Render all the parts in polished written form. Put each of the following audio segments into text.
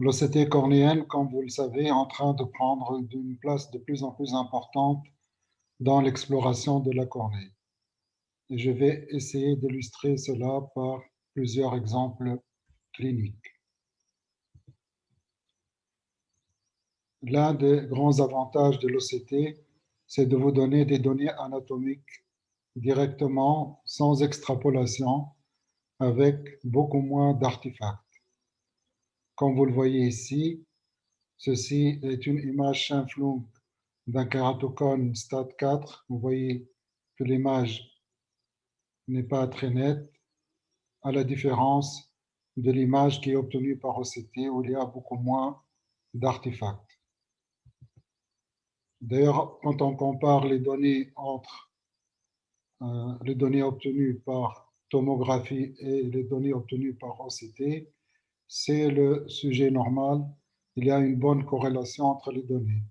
L'OCT cornéenne, comme vous le savez, est en train de prendre une place de plus en plus importante dans l'exploration de la cornée. Et je vais essayer d'illustrer cela par plusieurs exemples cliniques. L'un des grands avantages de l'OCT, c'est de vous donner des données anatomiques directement, sans extrapolation, avec beaucoup moins d'artefacts. Comme vous le voyez ici, ceci est une image Scheimpflug d'un kératocone stade 4. Vous voyez que l'image n'est pas très nette, à la différence de l'image qui est obtenue par OCT où il y a beaucoup moins d'artefacts. D'ailleurs, quand on compare les données entre les données obtenues par tomographie et les données obtenues par OCT, c'est le sujet normal. Il y a une bonne corrélation entre les données.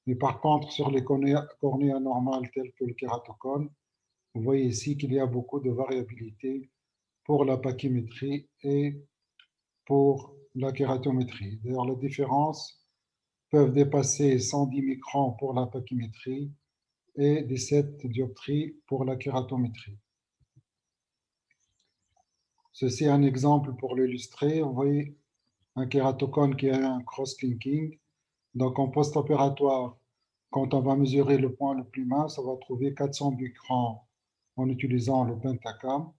Mais par contre, sur les cornées anormales telles que le kératocone, vous voyez ici qu'il y a beaucoup de variabilité pour la pachymétrie et pour la kératométrie. D'ailleurs, les différences peuvent dépasser 110 microns pour la pachymétrie et 17 dioptries pour la kératométrie. Ceci est un exemple pour l'illustrer. Vous voyez un kératocone qui a un cross-linking. Donc, en post-opératoire, quand on va mesurer le point le plus mince, on va trouver 400 microns en utilisant le pentacam.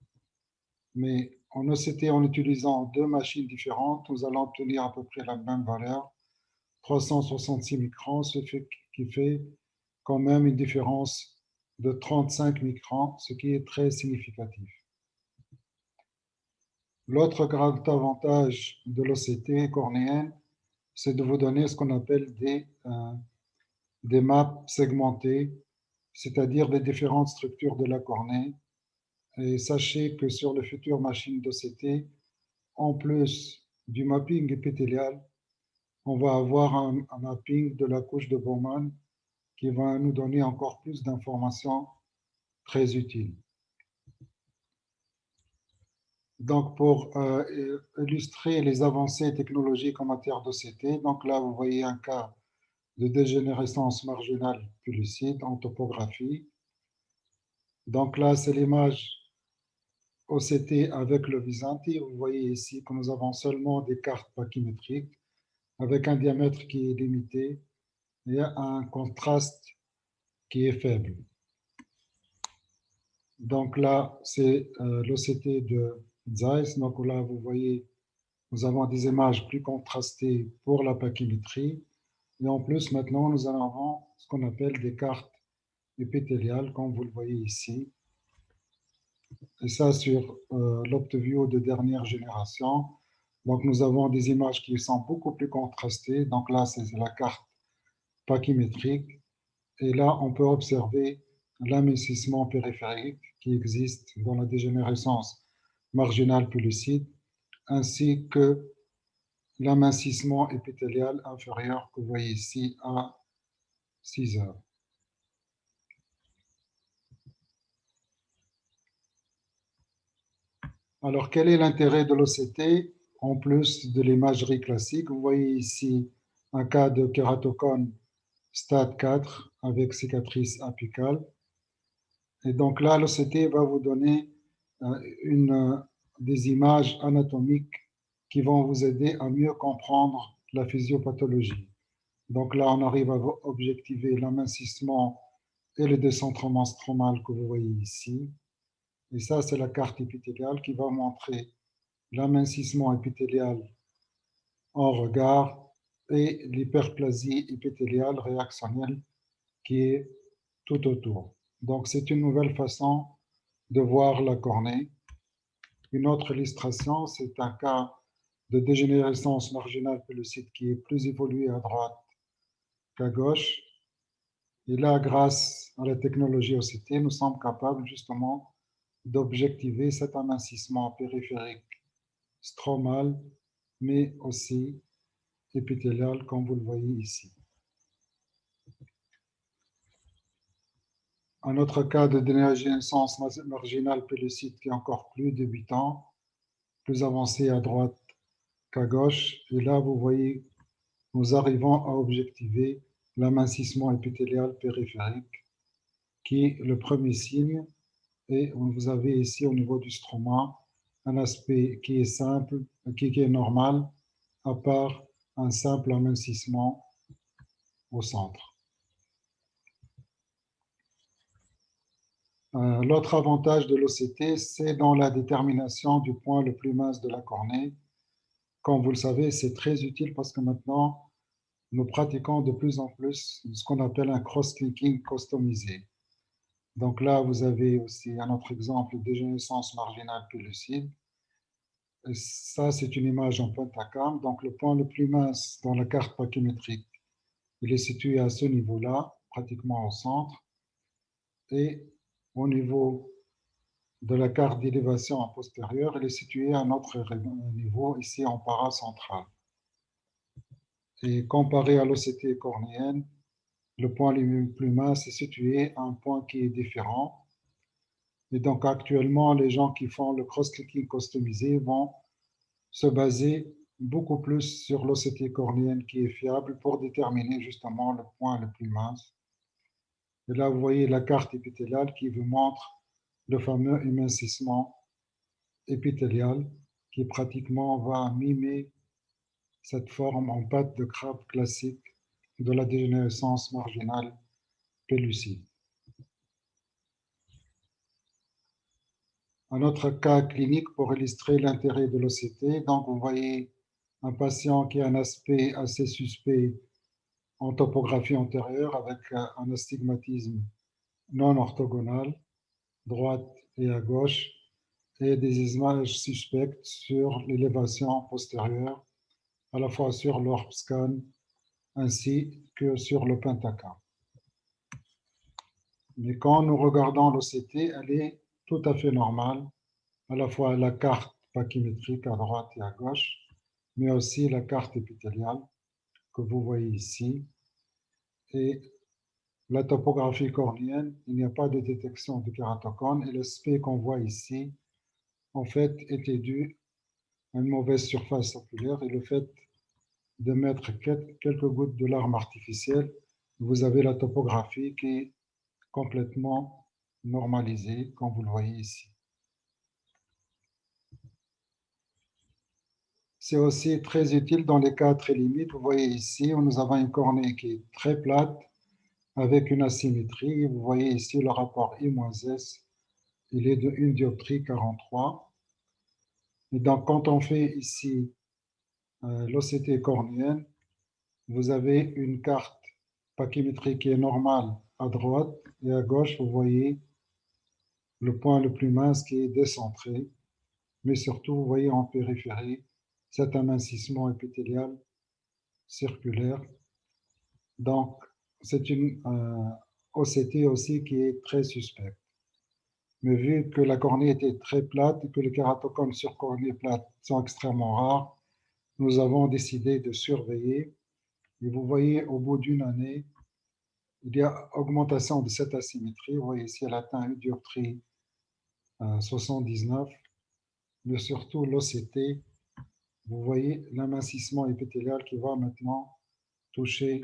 Mais en OCT, en utilisant deux machines différentes, nous allons obtenir à peu près la même valeur, 366 microns, ce qui fait quand même une différence de 35 microns, ce qui est très significatif. L'autre grand avantage de l'OCT cornéenne, c'est de vous donner ce qu'on appelle des maps segmentées, c'est-à-dire des différentes structures de la cornée. Et sachez que sur les futures machines d'OCT, en plus du mapping épithélial, on va avoir un mapping de la couche de Bowman qui va nous donner encore plus d'informations très utiles. Donc, pour illustrer les avancées technologiques en matière d'OCT, donc là, vous voyez un cas de dégénérescence marginale pellucide en topographie. Donc là, c'est l'image OCT avec le Byzanti. Vous voyez ici que nous avons seulement des cartes pachymétriques avec un diamètre qui est limité et un contraste qui est faible. Donc là, c'est l'OCT de Zeiss. Donc là, vous voyez, nous avons des images plus contrastées pour la pachymétrie. Et en plus, maintenant, nous en avons ce qu'on appelle des cartes épithéliales, comme vous le voyez ici. Et ça sur l'OptView de dernière génération. Donc, nous avons des images qui sont beaucoup plus contrastées. Donc là, c'est la carte pachymétrique. Et là, on peut observer l'amincissement périphérique qui existe dans la dégénérescence marginale pellucide, ainsi que l'amincissement épithélial inférieur que vous voyez ici à 6 heures. Alors, quel est l'intérêt de l'OCT en plus de l'imagerie classique? Vous voyez ici un cas de kératocone stade 4 avec cicatrice apicale. Et donc là, l'OCT va vous donner des images anatomiques qui vont vous aider à mieux comprendre la physiopathologie. Donc là, on arrive à objectiver l'amincissement et le décentrement stromal que vous voyez ici. Et ça, c'est la carte épithéliale qui va montrer l'amincissement épithélial en regard et l'hyperplasie épithéliale réactionnelle qui est tout autour. Donc, c'est une nouvelle façon de voir la cornée. Une autre illustration, c'est un cas de dégénérescence marginale pellucide qui est plus évolué à droite qu'à gauche. Et là, grâce à la technologie OCT, nous sommes capables justement d'objectiver cet amincissement périphérique stromal, mais aussi épithélial, comme vous le voyez ici. Un autre cas de dégénérescence marginale pellucide qui est encore plus débutant, plus avancé à droite qu'à gauche. Et là, vous voyez, nous arrivons à objectiver l'amincissement épithélial périphérique, qui est le premier signe. Et vous avez ici, au niveau du stroma, un aspect qui est simple, qui est normal, à part un simple amincissement au centre. L'autre avantage de l'OCT, c'est dans la détermination du point le plus mince de la cornée. Comme vous le savez, c'est très utile parce que maintenant, nous pratiquons de plus en plus ce qu'on appelle un cross-linking customisé. Donc là, vous avez aussi un autre exemple de dégénérescence marginale pellucide. Et ça, c'est une image en pentacam. Donc le point le plus mince dans la carte pachymétrique, il est situé à ce niveau-là, pratiquement au centre. Et au niveau de la carte d'élévation en postérieur, elle est située à un autre niveau, ici en paracentral. Et comparé à l'OCT cornéenne, le point le plus mince est situé à un point qui est différent. Et donc actuellement, les gens qui font le cross-linking customisé vont se baser beaucoup plus sur l'OCT cornéenne qui est fiable pour déterminer justement le point le plus mince. Et là, vous voyez la carte épithéliale qui vous montre le fameux émincissement épithélial qui pratiquement va mimer cette forme en pâte de crabe classique de la dégénérescence marginale pellucide. Un autre cas clinique pour illustrer l'intérêt de l'OCT. Donc, vous voyez un patient qui a un aspect assez suspect en topographie antérieure avec un astigmatisme non orthogonal, droite et à gauche, et des images suspectes sur l'élévation postérieure, à la fois sur l'ORB scan ainsi que sur le pentacam. Mais quand nous regardons l'OCT, elle est tout à fait normale, à la fois la carte pachymétrique à droite et à gauche, mais aussi la carte épithéliale que vous voyez ici. Et la topographie cornéenne, il n'y a pas de détection de kératocone et l'aspect qu'on voit ici, en fait, était dû à une mauvaise surface oculaire et le fait de mettre quelques gouttes de larmes artificielles, vous avez la topographie qui est complètement normalisée, comme vous le voyez ici. C'est aussi très utile dans les cas très limites. Vous voyez ici, nous avons une cornée qui est très plate avec une asymétrie. Vous voyez ici le rapport I-S, il est de 1 dioptrie 43. Et donc, quand on fait ici l'OCT cornéenne, vous avez une carte pachymétrique qui est normale à droite et à gauche, vous voyez le point le plus mince qui est décentré, mais surtout, vous voyez en périphérie cet amincissement épithélial circulaire. Donc, c'est une OCT aussi qui est très suspecte. Mais vu que la cornée était très plate et que les kératocones sur cornée plate sont extrêmement rares, nous avons décidé de surveiller. Et vous voyez, au bout d'une année, il y a augmentation de cette asymétrie. Vous voyez ici, elle atteint une dioptrie 79, mais surtout l'OCT. Vous voyez l'amincissement épithélial qui va maintenant toucher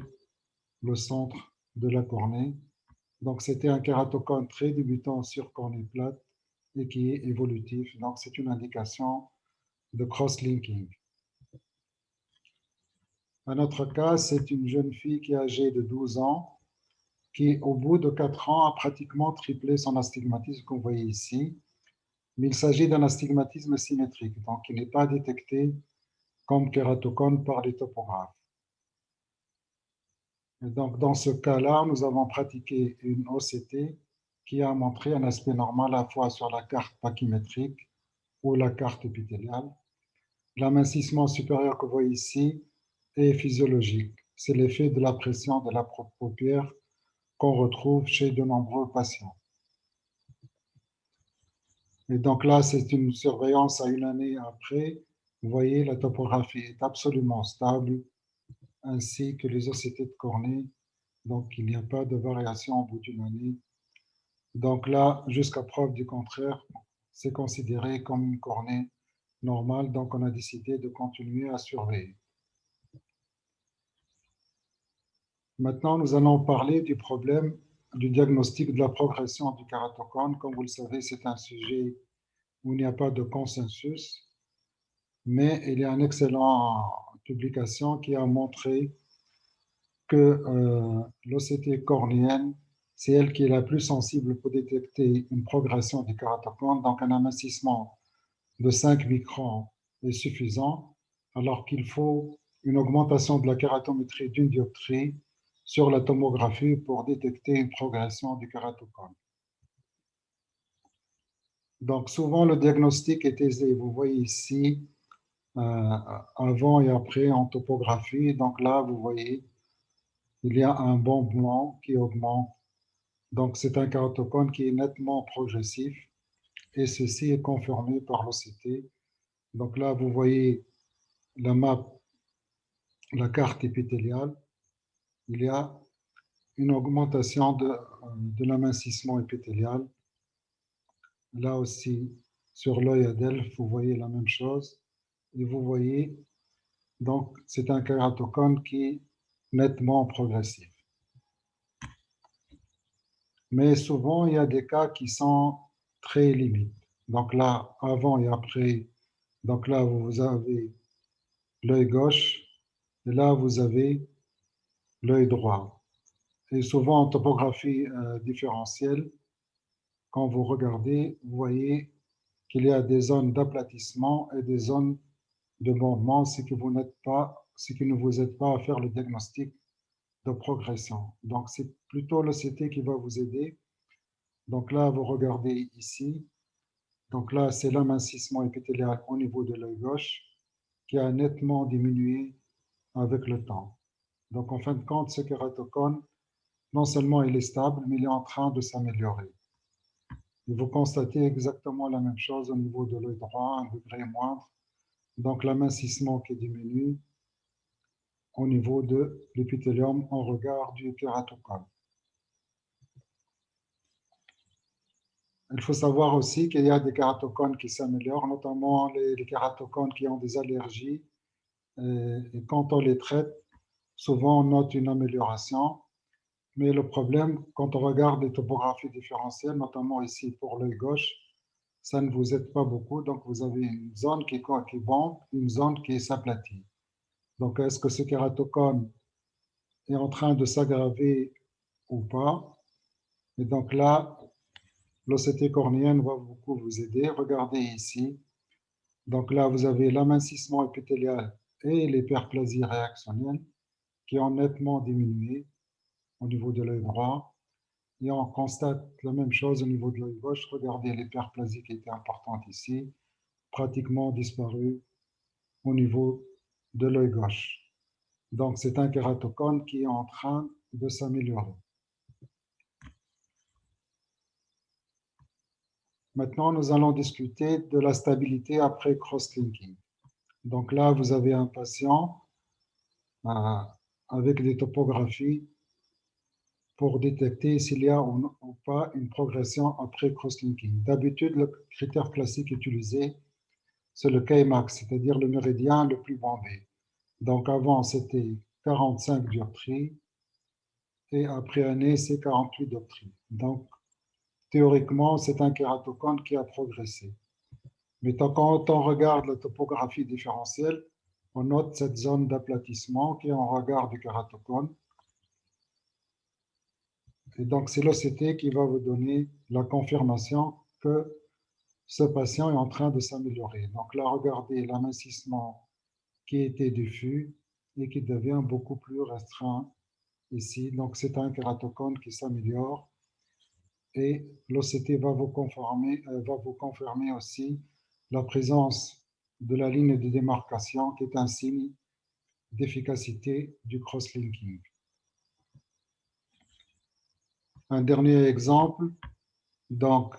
le centre de la cornée. Donc, c'était un kératocone très débutant sur cornée plate et qui est évolutif. Donc, c'est une indication de cross-linking. Un autre cas, c'est une jeune fille qui est âgée de 12 ans, qui, au bout de 4 ans, a pratiquement triplé son astigmatisme, que vous voyez ici. Mais il s'agit d'un astigmatisme symétrique, donc il n'est pas détecté comme kératocone par les topographes. Et donc, dans ce cas-là, nous avons pratiqué une OCT qui a montré un aspect normal à la fois sur la carte pachymétrique ou la carte épithéliale. L'amincissement supérieur que vous voyez ici est physiologique. C'est l'effet de la pression de la paupière qu'on retrouve chez de nombreux patients. Et donc là, c'est une surveillance à une année après. Vous voyez, la topographie est absolument stable, ainsi que les OCT de cornée. Donc, il n'y a pas de variation au bout d'une année. Donc là, jusqu'à preuve du contraire, c'est considéré comme une cornée normal, donc on a décidé de continuer à surveiller. Maintenant, nous allons parler du problème du diagnostic de la progression du kératocone. Comme vous le savez, c'est un sujet où il n'y a pas de consensus, mais il y a une excellente publication qui a montré que l'OCT cornéenne, c'est elle qui est la plus sensible pour détecter une progression du kératocone, donc un amincissement de 5 microns est suffisant, alors qu'il faut une augmentation de la kératométrie d'une dioptrie sur la tomographie pour détecter une progression du kératocone. Donc souvent le diagnostic est aisé. Vous voyez ici avant et après en topographie. Donc là, vous voyez, il y a un banc blanc qui augmente. Donc c'est un kératocone qui est nettement progressif et ceci est confirmé par l'OCT. Donc là, vous voyez la map, la carte épithéliale. Il y a une augmentation de l'amincissement épithélial. Là aussi, sur l'œil Adelph, vous voyez la même chose. Et vous voyez, donc, c'est un kératocone qui est nettement progressif. Mais souvent, il y a des cas qui sont très limites. Donc là, avant et après, donc là, vous avez l'œil gauche et là, vous avez l'œil droit. Et souvent, en topographie différentielle, quand vous regardez, vous voyez qu'il y a des zones d'aplatissement et des zones de bombement, ce qui ne vous aide pas à faire le diagnostic de progression. Donc, c'est plutôt l'OCT qui va vous aider. Donc là, vous regardez ici. Donc là, c'est l'amincissement épithélial au niveau de l'œil gauche qui a nettement diminué avec le temps. Donc, en fin de compte, ce kératocone, non seulement il est stable, mais il est en train de s'améliorer. Et vous constatez exactement la même chose au niveau de l'œil droit, un degré moindre. Donc, l'amincissement qui diminue au niveau de l'épithélium en regard du kératocone. Il faut savoir aussi qu'il y a des kératocones qui s'améliorent, notamment les kératocones qui ont des allergies. Et quand on les traite, souvent on note une amélioration. Mais le problème, quand on regarde les topographies différentielles, notamment ici pour l'œil gauche, ça ne vous aide pas beaucoup. Donc vous avez une zone qui bombe, une zone qui s'aplatit. Donc est-ce que ce kératocone est en train de s'aggraver ou pas? Et donc là, l'OCT cornéenne va beaucoup vous aider. Regardez ici. Donc là, vous avez l'amincissement épithélial et l'hyperplasie réactionnelle qui ont nettement diminué au niveau de l'œil droit. Et on constate la même chose au niveau de l'œil gauche. Regardez l'hyperplasie qui était importante ici, pratiquement disparue au niveau de l'œil gauche. Donc c'est un kératocone qui est en train de s'améliorer. Maintenant, nous allons discuter de la stabilité après cross-linking. Donc là, vous avez un patient avec des topographies pour détecter s'il y a ou pas une progression après cross-linking. D'habitude, le critère classique utilisé, c'est le Kmax, c'est-à-dire le méridien le plus bombé. Donc avant, c'était 45 dioptries et après année, c'est 48 dioptries. Donc théoriquement, c'est un kératocone qui a progressé. Mais quand on regarde la topographie différentielle, on note cette zone d'aplatissement qui est en regard du kératocone. Et donc, c'est l'OCT qui va vous donner la confirmation que ce patient est en train de s'améliorer. Donc là, regardez l'amincissement qui était diffus et qui devient beaucoup plus restreint ici. Donc, c'est un kératocone qui s'améliore et l'OCT va vous confirmer aussi la présence de la ligne de démarcation qui est un signe d'efficacité du cross-linking. Un dernier exemple, donc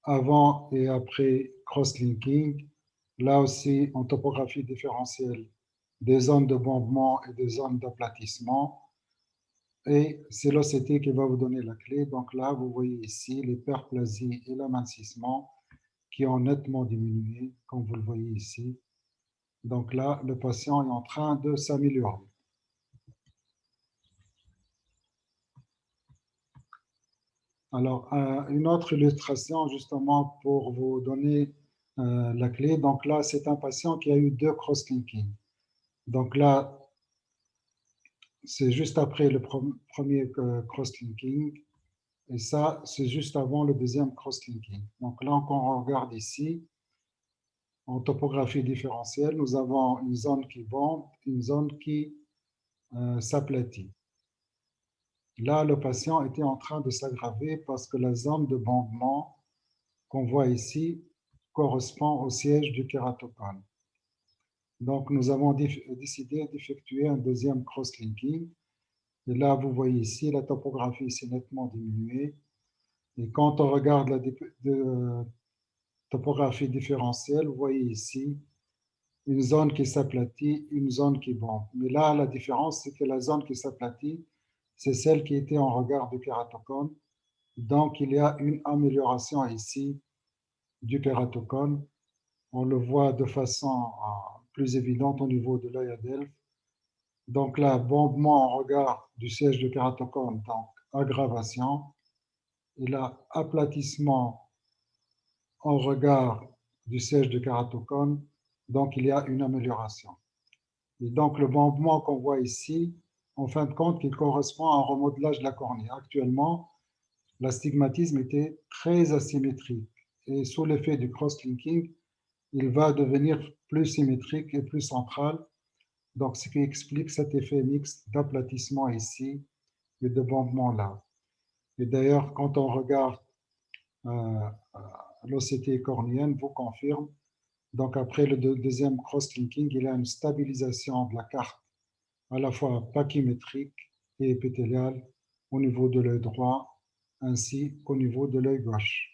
avant et après cross-linking, là aussi en topographie différentielle, des zones de bombement et des zones d'aplatissement. Et c'est l'OCT qui va vous donner la clé. Donc là, vous voyez ici l'hyperplasie et l'amincissement qui ont nettement diminué, comme vous le voyez ici. Donc là, le patient est en train de s'améliorer. Alors, une autre illustration justement pour vous donner la clé. Donc là, c'est un patient qui a eu 2 cross-linking. Donc là, c'est juste après le premier cross-linking et ça, c'est juste avant le deuxième cross-linking. Donc là, quand on regarde ici, en topographie différentielle, nous avons une zone qui bombe, une zone qui s'aplatit. Là, le patient était en train de s'aggraver parce que la zone de bombement qu'on voit ici correspond au siège du kératocone. Donc, nous avons décidé d'effectuer un deuxième cross-linking. Et là, vous voyez ici, la topographie s'est nettement diminuée. Et quand on regarde la topographie différentielle, vous voyez ici une zone qui s'aplatit, une zone qui bombe. Mais là, la différence, c'est que la zone qui s'aplatit, c'est celle qui était en regard du kératocone. Donc, il y a une amélioration ici du kératocone. On le voit de façon plus évidente au niveau de l'œil à Delphes. Donc là, bombement en regard du siège du kératocone, donc aggravation. Et là, aplatissement en regard du siège du kératocone, donc il y a une amélioration. Et donc le bombement qu'on voit ici, en fin de compte, il correspond à un remodelage de la cornée. Actuellement, l'astigmatisme était très asymétrique et sous l'effet du cross-linking, il va devenir plus symétrique et plus central. Donc, ce qui explique cet effet mixte d'aplatissement ici et de bombement là. Et d'ailleurs, quand on regarde euh, l'OCT cornéenne, vous confirme. Donc, après le deuxième cross-linking, il y a une stabilisation de la carte à la fois pachymétrique et épithéliale au niveau de l'œil droit ainsi qu'au niveau de l'œil gauche.